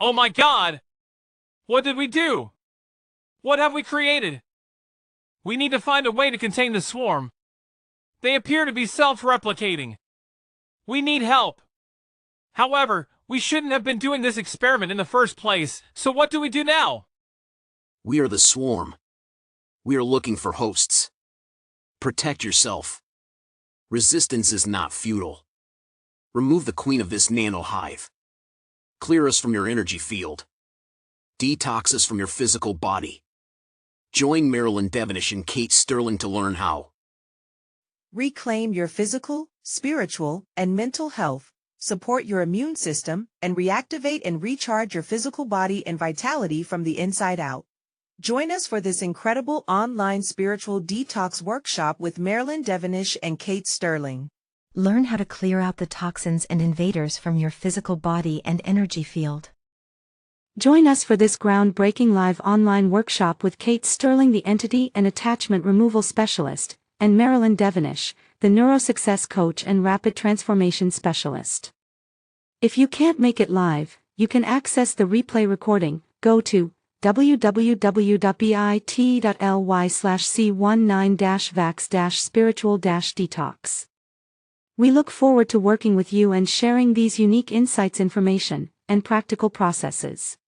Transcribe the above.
Oh my god! What did we do? What have we created? We need to find a way to contain the swarm. They appear to be self-replicating. We need help. However, we shouldn't have been doing this experiment in the first place, so what do we do now? We are the swarm. We are looking for hosts. Protect yourself. Resistance is not futile. Remove the queen of this nano hive. Clear us from your energy field. Detox us from your physical body. Join Marilyn, Devonish, and Kate Sterling to learn how. Reclaim your physical, spiritual, and mental health, support your immune system, and reactivate and recharge your physical body and vitality from the inside out. Join us for this incredible online spiritual detox workshop with Marilyn, Devonish, and Kate Sterling. Learn how to clear out the toxins and invaders from your physical body and energy field. Join us for this groundbreaking live online workshop with Kate Sterling, the entity and attachment removal specialist, and Marilyn Devonish, the neurosuccess coach and rapid transformation specialist. If you can't make it live, you can access the replay recording. Go to www.bit.ly/c19-vax-spiritual-detox. We look forward to working with you and sharing these unique insights, information, and practical processes.